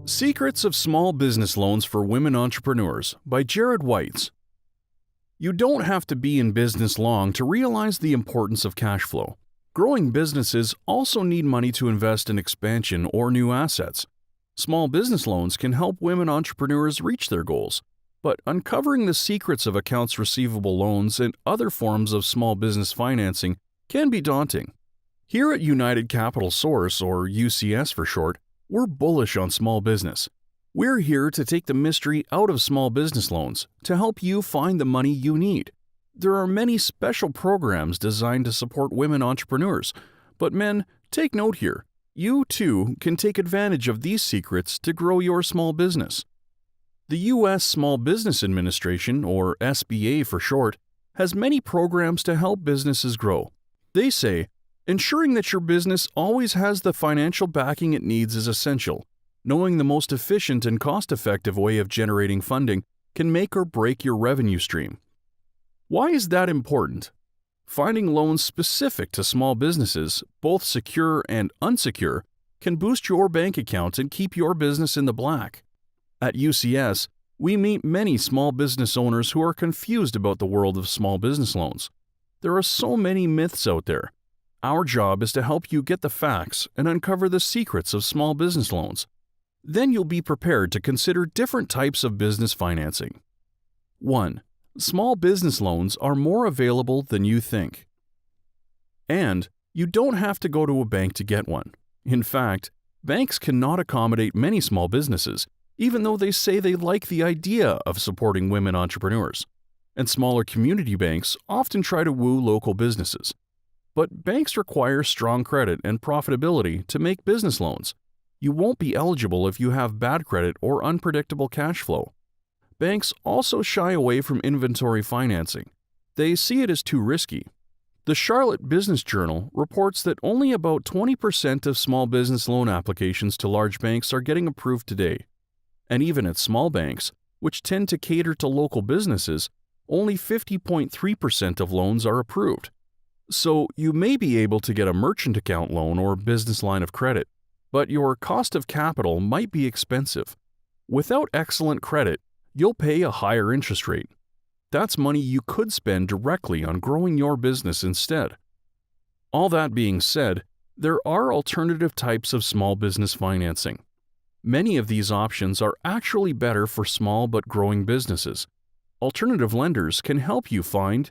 Secrets of Small Business Loans for Women Entrepreneurs by Jared Whites. You don't have to be in business long to realize the importance of cash flow. Growing businesses also need money to invest in expansion or new assets. Small business loans can help women entrepreneurs reach their goals, but uncovering the secrets of accounts receivable loans and other forms of small business financing can be daunting. Here at United Capital Source, or UCS for short, we're bullish on small business. We're here to take the mystery out of small business loans to help you find the money you need. There are many special programs designed to support women entrepreneurs, but men, take note here. You too can take advantage of these secrets to grow your small business. The U.S. Small Business Administration, or SBA for short, has many programs to help businesses grow. They say, ensuring that your business always has the financial backing it needs is essential. Knowing the most efficient and cost-effective way of generating funding can make or break your revenue stream. Why is that important? Finding loans specific to small businesses, both secure and unsecure, can boost your bank account and keep your business in the black. At UCS, we meet many small business owners who are confused about the world of small business loans. There are so many myths out there. Our job is to help you get the facts and uncover the secrets of small business loans. Then you'll be prepared to consider different types of business financing. 1. Small business loans are more available than you think. And you don't have to go to a bank to get one. In fact, banks cannot accommodate many small businesses, even though they say they like the idea of supporting women entrepreneurs. And smaller community banks often try to woo local businesses. But banks require strong credit and profitability to make business loans. You won't be eligible if you have bad credit or unpredictable cash flow. Banks also shy away from inventory financing. They see it as too risky. The Charlotte Business Journal reports that only about 20% of small business loan applications to large banks are getting approved today. And even at small banks, which tend to cater to local businesses, only 50.3% of loans are approved. So you may be able to get a merchant account loan or business line of credit, but your cost of capital might be expensive. Without excellent credit, you'll pay a higher interest rate. That's money you could spend directly on growing your business instead. All that being said, there are alternative types of small business financing. Many of these options are actually better for small but growing businesses. Alternative lenders can help you find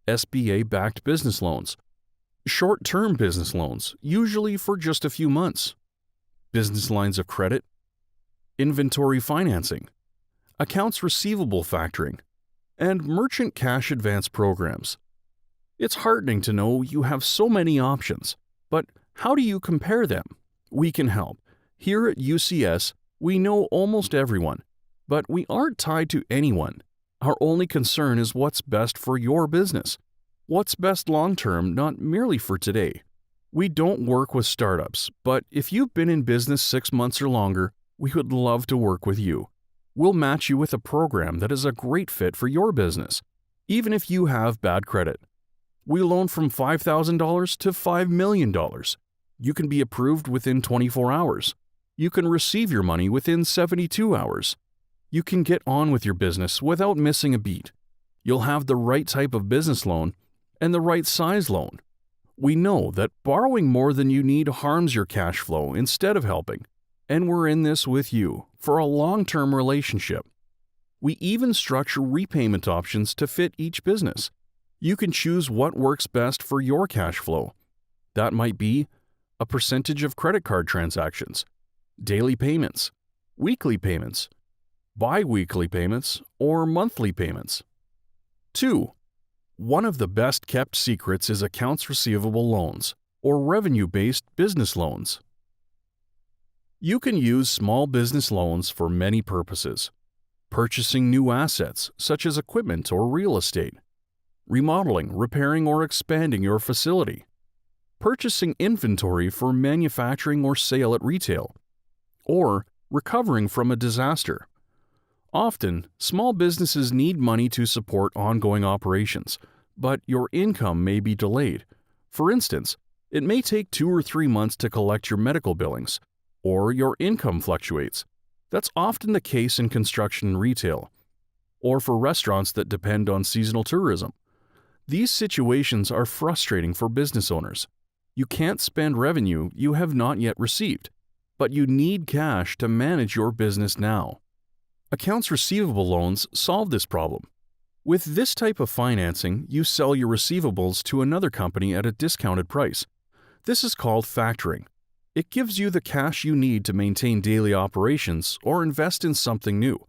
SBA-backed business loans, short-term business loans, usually for just a few months, business lines of credit, inventory financing, accounts receivable factoring, and merchant cash advance programs. It's heartening to know you have so many options, but how do you compare them? We can help. Here at UCS, we know almost everyone, but we aren't tied to anyone. Our only concern is what's best for your business. What's best long-term, not merely for today. We don't work with startups, but if you've been in business 6 months or longer, we would love to work with you. We'll match you with a program that is a great fit for your business, even if you have bad credit. We loan from $5,000 to $5 million. You can be approved within 24 hours. You can receive your money within 72 hours. You can get on with your business without missing a beat. You'll have the right type of business loan and the right size loan. We know that borrowing more than you need harms your cash flow instead of helping, and we're in this with you for a long-term relationship. We even structure repayment options to fit each business. You can choose what works best for your cash flow. That might be a percentage of credit card transactions, daily payments, weekly payments, bi-weekly payments, or monthly payments. 2. One of the best-kept secrets is accounts receivable loans, or revenue-based business loans. You can use small business loans for many purposes. Purchasing new assets, such as equipment or real estate. Remodeling, repairing, or expanding your facility. Purchasing inventory for manufacturing or sale at retail. Or recovering from a disaster. Often, small businesses need money to support ongoing operations, but your income may be delayed. For instance, it may take 2 or 3 months to collect your medical billings, or your income fluctuates. That's often the case in construction and retail, or for restaurants that depend on seasonal tourism. These situations are frustrating for business owners. You can't spend revenue you have not yet received, but you need cash to manage your business now. Accounts receivable loans solve this problem. With this type of financing, you sell your receivables to another company at a discounted price. This is called factoring. It gives you the cash you need to maintain daily operations or invest in something new.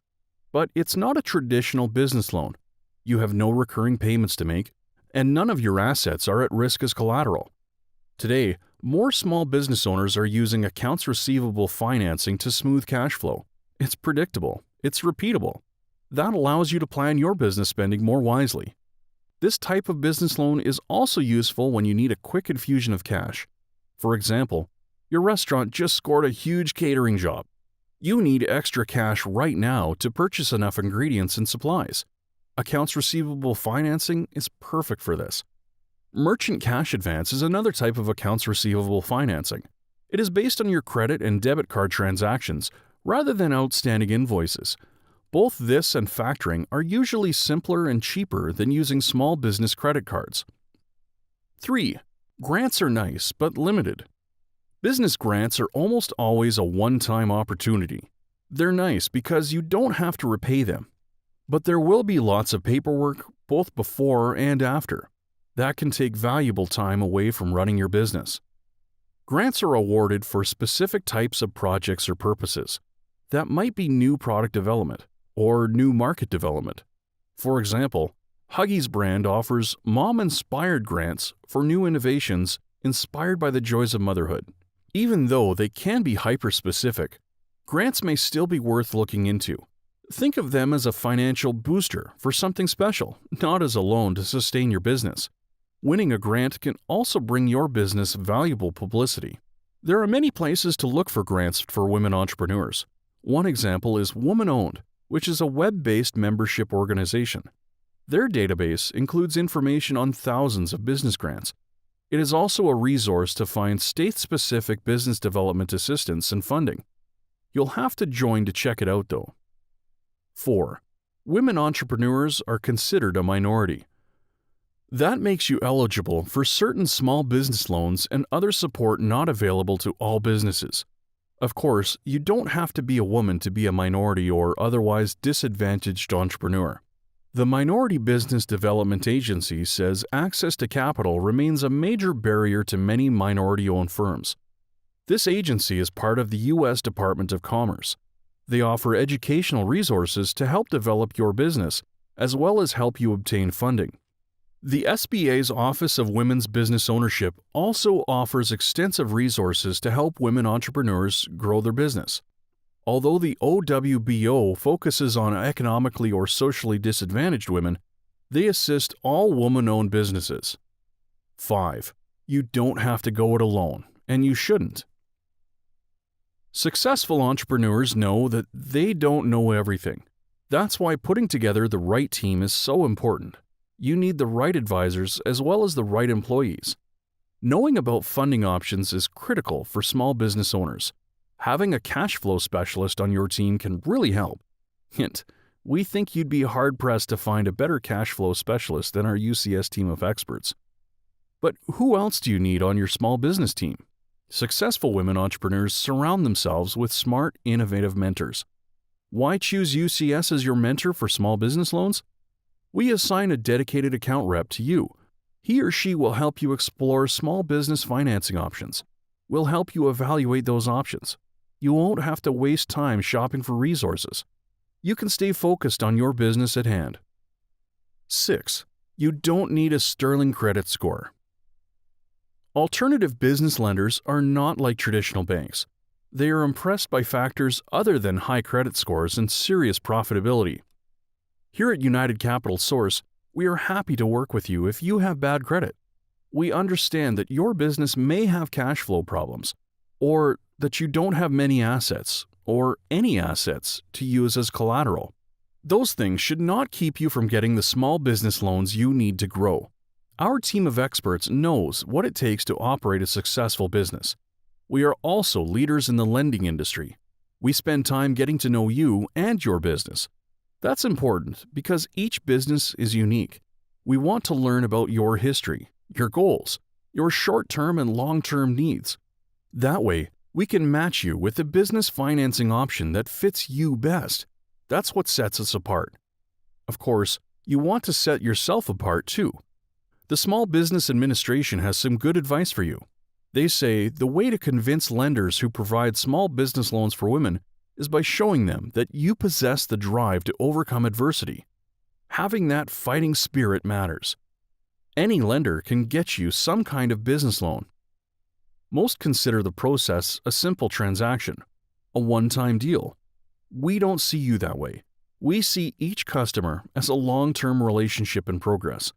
But it's not a traditional business loan. You have no recurring payments to make, and none of your assets are at risk as collateral. Today, more small business owners are using accounts receivable financing to smooth cash flow. It's predictable. It's repeatable. That allows you to plan your business spending more wisely. This type of business loan is also useful when you need a quick infusion of cash. For example, your restaurant just scored a huge catering job. You need extra cash right now to purchase enough ingredients and supplies. Accounts receivable financing is perfect for this. Merchant cash advance is another type of accounts receivable financing. It is based on your credit and debit card transactions rather than outstanding invoices. Both this and factoring are usually simpler and cheaper than using small business credit cards. 3. Grants are nice but limited. Business grants are almost always a one-time opportunity. They're nice because you don't have to repay them. But there will be lots of paperwork both before and after. That can take valuable time away from running your business. Grants are awarded for specific types of projects or purposes. That might be new product development or new market development. For example, Huggies brand offers mom-inspired grants for new innovations inspired by the joys of motherhood. Even though they can be hyper-specific, grants may still be worth looking into. Think of them as a financial booster for something special, not as a loan to sustain your business. Winning a grant can also bring your business valuable publicity. There are many places to look for grants for women entrepreneurs. One example is Woman-Owned, which is a web-based membership organization. Their database includes information on thousands of business grants. It is also a resource to find state-specific business development assistance and funding. You'll have to join to check it out, though. 4. Women entrepreneurs are considered a minority. That makes you eligible for certain small business loans and other support not available to all businesses. Of course, you don't have to be a woman to be a minority or otherwise disadvantaged entrepreneur. The Minority Business Development Agency says access to capital remains a major barrier to many minority-owned firms. This agency is part of the U.S. Department of Commerce. They offer educational resources to help develop your business, as well as help you obtain funding. The SBA's Office of Women's Business Ownership also offers extensive resources to help women entrepreneurs grow their business. Although the OWBO focuses on economically or socially disadvantaged women, they assist all woman-owned businesses. 5. You don't have to go it alone, and you shouldn't. Successful entrepreneurs know that they don't know everything. That's why putting together the right team is so important. You need the right advisors as well as the right employees. Knowing about funding options is critical for small business owners. Having a cash flow specialist on your team can really help. Hint, we think you'd be hard-pressed to find a better cash flow specialist than our UCS team of experts. But who else do you need on your small business team? Successful women entrepreneurs surround themselves with smart, innovative mentors. Why choose UCS as your mentor for small business loans? We assign a dedicated account rep to you. He or she will help you explore small business financing options. We'll help you evaluate those options. You won't have to waste time shopping for resources. You can stay focused on your business at hand. 6. You don't need a sterling credit score. Alternative business lenders are not like traditional banks. They are impressed by factors other than high credit scores and serious profitability. Here at United Capital Source, we are happy to work with you if you have bad credit. We understand that your business may have cash flow problems, or that you don't have many assets, or any assets, to use as collateral. Those things should not keep you from getting the small business loans you need to grow. Our team of experts knows what it takes to operate a successful business. We are also leaders in the lending industry. We spend time getting to know you and your business. That's important because each business is unique. We want to learn about your history, your goals, your short-term and long-term needs. That way, we can match you with the business financing option that fits you best. That's what sets us apart. Of course, you want to set yourself apart too. The Small Business Administration has some good advice for you. They say the way to convince lenders who provide small business loans for women is by showing them that you possess the drive to overcome adversity. Having that fighting spirit matters. Any lender can get you some kind of business loan. Most consider the process a simple transaction, a one-time deal. We don't see you that way. We see each customer as a long-term relationship in progress.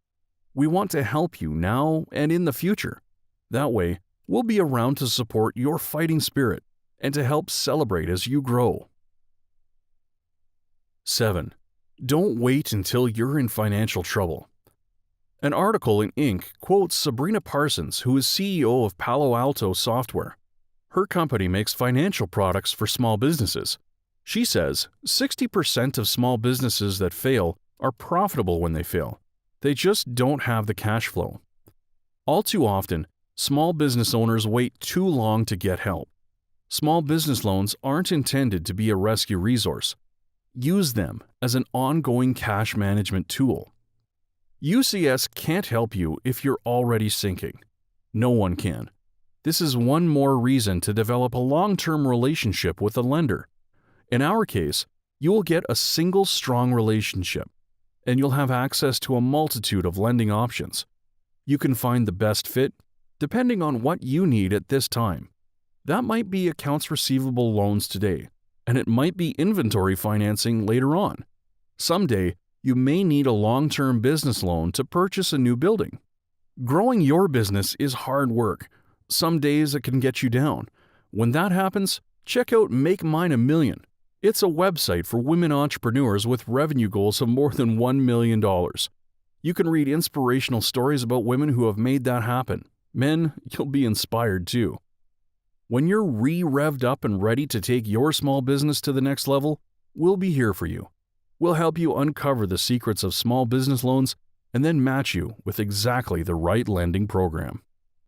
We want to help you now and in the future. That way, we'll be around to support your fighting spirit and to help celebrate as you grow. 7. Don't wait until you're in financial trouble. An article in Inc. quotes Sabrina Parsons, who is CEO of Palo Alto Software. Her company makes financial products for small businesses. She says 60% of small businesses that fail are profitable when they fail. They just don't have the cash flow. All too often, small business owners wait too long to get help. Small business loans aren't intended to be a rescue resource. Use them as an ongoing cash management tool. UCS can't help you if you're already sinking. No one can. This is one more reason to develop a long-term relationship with a lender. In our case, you will get a single strong relationship, and you'll have access to a multitude of lending options. You can find the best fit depending on what you need at this time. That might be accounts receivable loans today, and it might be inventory financing later on. Someday, you may need a long-term business loan to purchase a new building. Growing your business is hard work. Some days it can get you down. When that happens, check out Make Mine a Million. It's a website for women entrepreneurs with revenue goals of more than $1 million. You can read inspirational stories about women who have made that happen. Men, you'll be inspired too. When you're revved up and ready to take your small business to the next level, we'll be here for you. We'll help you uncover the secrets of small business loans and then match you with exactly the right lending program.